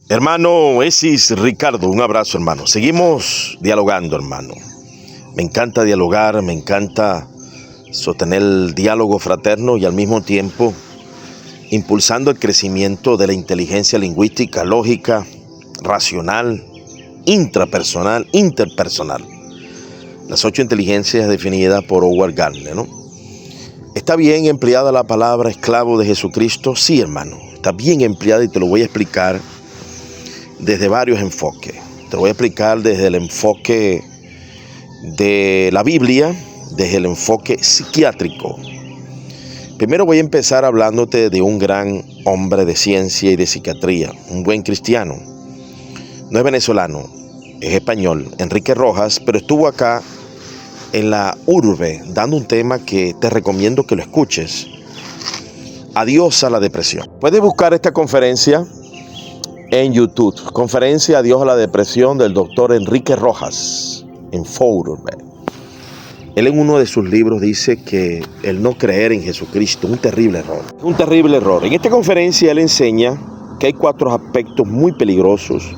Hermano Esis Ricardo, un abrazo, hermano. Seguimos dialogando, hermano. Me encanta dialogar, me encanta sostener el diálogo fraterno y al mismo tiempo impulsando el crecimiento de la inteligencia lingüística, lógica, racional, intrapersonal, interpersonal. Las 8 inteligencias definidas por Howard Gardner, ¿no? ¿Está bien empleada la palabra esclavo de Jesucristo? Sí, hermano. Está bien empleada y te lo voy a explicar desde varios enfoques. Te lo voy a explicar desde el enfoque de la Biblia, desde el enfoque psiquiátrico. Primero voy a empezar hablándote de un gran hombre de ciencia y de psiquiatría, un buen cristiano. No es venezolano, es español, Enrique Rojas, pero estuvo acá en la urbe dando un tema que te recomiendo que lo escuches. Adiós a la depresión. Puedes buscar esta conferencia en YouTube, conferencia Adiós a la depresión del doctor Enrique Rojas, en Fourbe. Él en uno de sus libros dice que el no creer en Jesucristo es un terrible error. Un terrible error. En esta conferencia él enseña que hay 4 aspectos muy peligrosos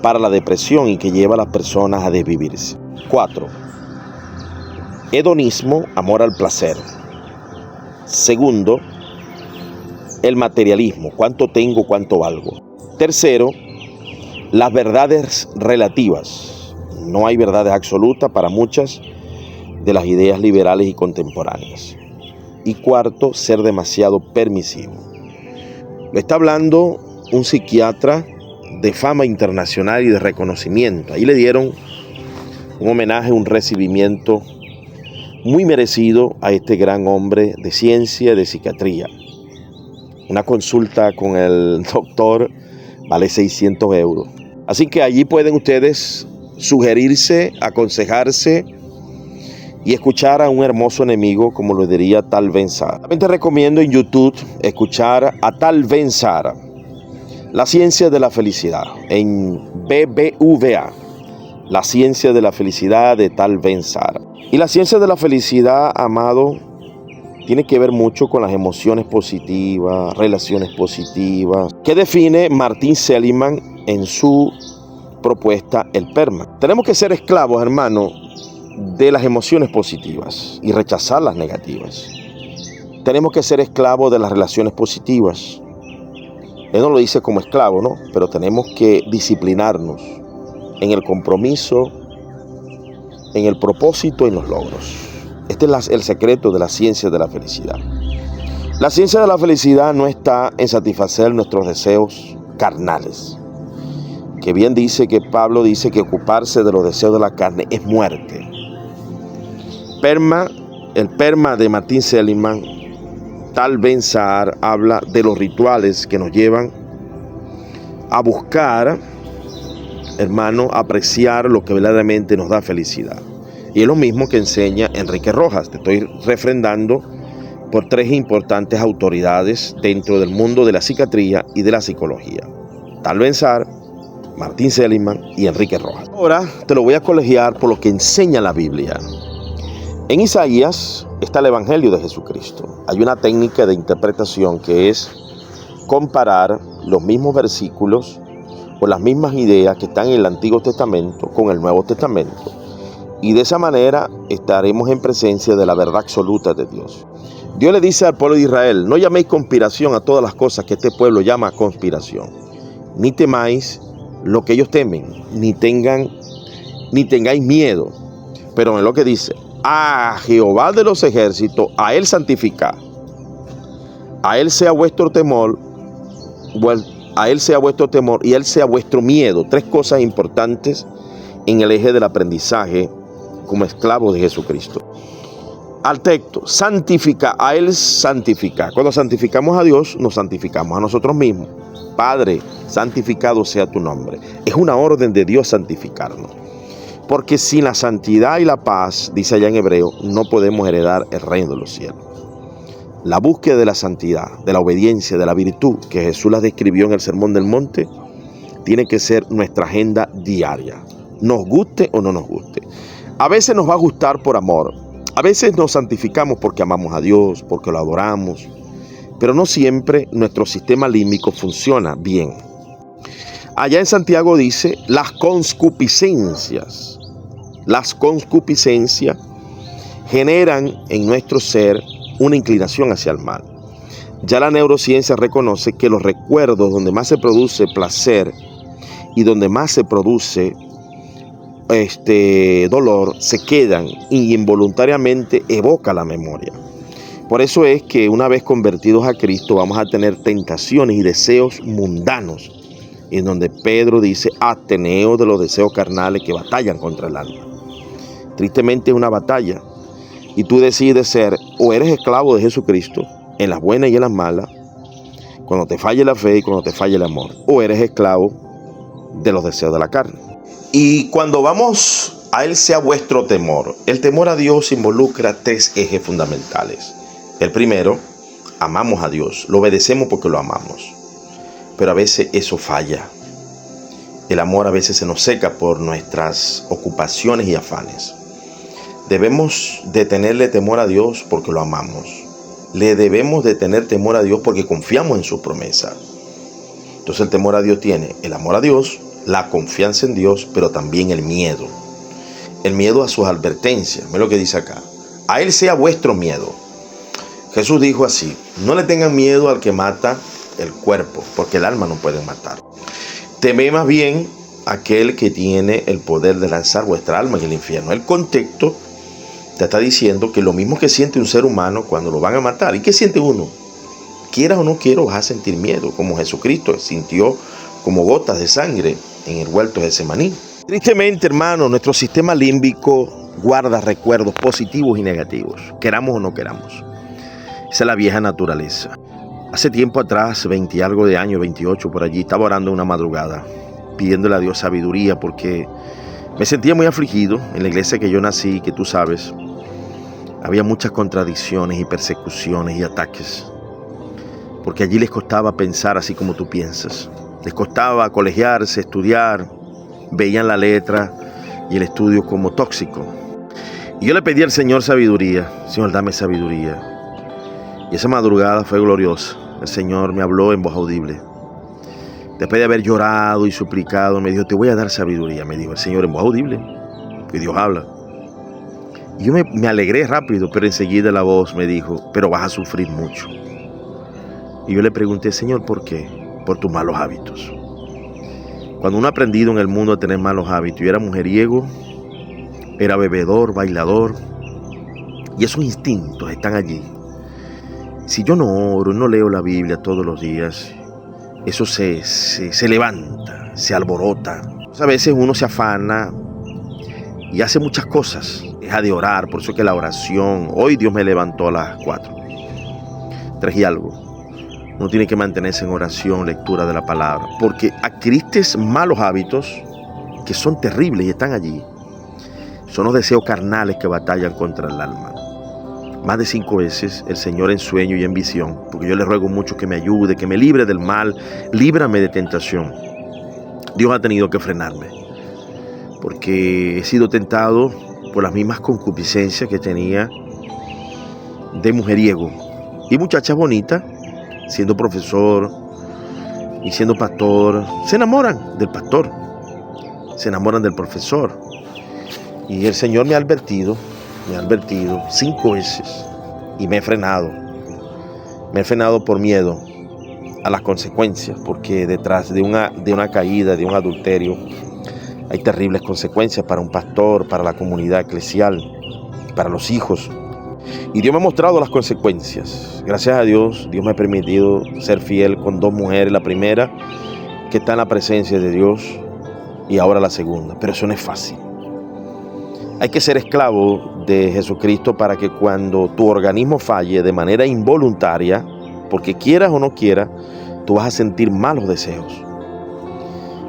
para la depresión y que lleva a las personas a desvivirse. 4. Hedonismo, amor al placer. Segundo, el materialismo, cuánto tengo, cuánto valgo. Tercero, las verdades relativas. No hay verdades absolutas para muchas de las ideas liberales y contemporáneas. Y cuarto, ser demasiado permisivo. Lo está hablando un psiquiatra de fama internacional y de reconocimiento. Ahí le dieron un homenaje, un recibimiento muy merecido a este gran hombre de ciencia, de psiquiatría. Una consulta con el doctor vale 600 euros. Así que allí pueden ustedes sugerirse, aconsejarse y escuchar a un hermoso enemigo, como lo diría Tal Ben-Shahar. También te recomiendo en YouTube escuchar a Tal Ben-Shahar, La ciencia de la felicidad, en BBVA, La ciencia de la felicidad de Tal Ben-Shahar. Y la ciencia de la felicidad, amado, tiene que ver mucho con las emociones positivas, relaciones positivas, que define Martin Seligman en su propuesta, el PERMA. Tenemos que ser esclavos, hermano, de las emociones positivas y rechazar las negativas. Tenemos que ser esclavos de las relaciones positivas. Él no lo dice como esclavo, ¿no? Pero tenemos que disciplinarnos en el compromiso, en el propósito y en los logros. Este es el secreto de la ciencia de la felicidad. La ciencia de la felicidad no está en satisfacer nuestros deseos carnales. Que bien dice que Pablo dice que ocuparse de los deseos de la carne es muerte. El PERMA de Martin Seligman, Tal Ben-Shahar, habla de los rituales que nos llevan a buscar, hermano, apreciar lo que verdaderamente nos da felicidad. Y es lo mismo que enseña Enrique Rojas. Te estoy refrendando por 3 importantes autoridades dentro del mundo de la psiquiatría y de la psicología: Tal Ben-Shahar, Martin Seligman y Enrique Rojas. Ahora te lo voy a colegiar por lo que enseña la Biblia. En Isaías está el Evangelio de Jesucristo. Hay una técnica de interpretación que es comparar los mismos versículos o las mismas ideas que están en el Antiguo Testamento con el Nuevo Testamento. Y de esa manera estaremos en presencia de la verdad absoluta de Dios. Dios le dice al pueblo de Israel: no llaméis conspiración a todas las cosas que este pueblo llama conspiración. Ni temáis lo que ellos temen, ni tengáis miedo. Pero en lo que dice: a Jehová de los ejércitos, a él santificad. A él sea vuestro temor, y él sea vuestro miedo. 3 cosas importantes en el eje del aprendizaje como esclavo de Jesucristo. Al texto, santifica, a él santifica. Cuando santificamos a Dios, nos santificamos a nosotros mismos. Padre, santificado sea tu nombre. Es una orden de Dios santificarnos. Porque sin la santidad y la paz, dice allá en Hebreo, no podemos heredar el reino de los cielos. La búsqueda de la santidad, de la obediencia, de la virtud, que Jesús la describió en el Sermón del Monte, tiene que ser nuestra agenda diaria. Nos guste o no nos guste. A veces nos va a gustar por amor. A veces nos santificamos porque amamos a Dios, porque lo adoramos. Pero no siempre nuestro sistema límbico funciona bien. Allá en Santiago dice, las concupiscencias generan en nuestro ser una inclinación hacia el mal. Ya la neurociencia reconoce que los recuerdos donde más se produce placer y donde más se produce dolor se quedan y involuntariamente evoca la memoria. Por eso es que una vez convertidos a Cristo vamos a tener tentaciones y deseos mundanos, en donde Pedro dice, ateneos de los deseos carnales que batallan contra el alma. Tristemente es una batalla y tú decides ser o eres esclavo de Jesucristo en las buenas y en las malas, cuando te falle la fe y cuando te falle el amor, o eres esclavo de los deseos de la carne. Y cuando vamos a Él sea vuestro temor, el temor a Dios involucra tres ejes fundamentales. El primero, amamos a Dios, lo obedecemos porque lo amamos, pero a veces eso falla. El amor a veces se nos seca por nuestras ocupaciones y afanes. Debemos de tenerle temor a Dios porque lo amamos. Le debemos de tener temor a Dios porque confiamos en su promesa. Entonces el temor a Dios tiene el amor a Dios, la confianza en Dios, pero también el miedo. El miedo a sus advertencias. Mira lo que dice acá. A Él sea vuestro miedo. Jesús dijo así, no le tengan miedo al que mata el cuerpo, porque el alma no pueden matar. Temed más bien aquel que tiene el poder de lanzar vuestra alma en el infierno. El contexto te está diciendo que lo mismo que siente un ser humano cuando lo van a matar. ¿Y qué siente uno? Quieras o no quieras, vas a sentir miedo, como Jesucristo sintió como gotas de sangre en el huerto de Getsemaní. Tristemente, hermano, nuestro sistema límbico guarda recuerdos positivos y negativos, queramos o no queramos. Esa es la vieja naturaleza. Hace tiempo atrás, 20 y algo de años, 28 por allí, estaba orando una madrugada, pidiéndole a Dios sabiduría porque me sentía muy afligido. En la iglesia que yo nací, que tú sabes, había muchas contradicciones y persecuciones y ataques, porque allí les costaba pensar así como tú piensas. Les costaba colegiarse, estudiar, veían la letra y el estudio como tóxico. Y yo le pedí al Señor sabiduría. Señor, dame sabiduría. Y esa madrugada fue gloriosa. El Señor me habló en voz audible. Después de haber llorado y suplicado, me dijo, te voy a dar sabiduría. Me dijo el Señor en voz audible. Y Dios habla. Y yo me alegré rápido, pero enseguida la voz me dijo, pero vas a sufrir mucho. Y yo le pregunté, Señor, ¿por qué? Por tus malos hábitos. Cuando uno ha aprendido en el mundo a tener malos hábitos, yo era mujeriego, era bebedor, bailador, y esos instintos están allí. Si yo no oro, no leo la Biblia todos los días, eso se levanta, se alborota. A veces uno se afana y hace muchas cosas, deja de orar. Por eso es que la oración, hoy Dios me levantó a las 4, 3 y algo. Uno tiene que mantenerse en oración, lectura de la palabra, porque adquiriste malos hábitos que son terribles y están allí. Son los deseos carnales que batallan contra el alma. Más de 5 veces el Señor en sueño y en visión, porque yo le ruego mucho que me ayude, que me libre del mal, líbrame de tentación. Dios ha tenido que frenarme, porque he sido tentado por las mismas concupiscencias que tenía de mujeriego. Y muchachas bonitas, siendo profesor y siendo pastor, se enamoran del pastor, se enamoran del profesor. Y el Señor me ha advertido 5 veces y me he frenado. Me he frenado por miedo a las consecuencias, porque detrás de una caída, de un adulterio, hay terribles consecuencias para un pastor, para la comunidad eclesial, para los hijos. Y Dios me ha mostrado las consecuencias. Gracias a Dios, Dios me ha permitido ser fiel con 2 mujeres. La primera, que está en la presencia de Dios, y ahora la segunda. Pero eso no es fácil. Hay que ser esclavo de Jesucristo para que cuando tu organismo falle de manera involuntaria, porque quieras o no quieras, tú vas a sentir malos deseos.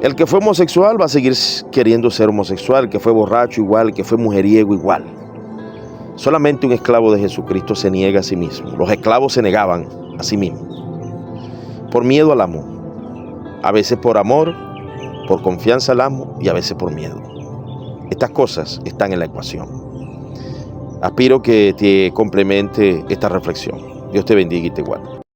El que fue homosexual va a seguir queriendo ser homosexual, el que fue borracho igual, el que fue mujeriego igual. Solamente un esclavo de Jesucristo se niega a sí mismo. Los esclavos se negaban a sí mismos por miedo al amo. A veces por amor, por confianza al amo y a veces por miedo. Estas cosas están en la ecuación. Aspiro que te complemente esta reflexión. Dios te bendiga y te guarde.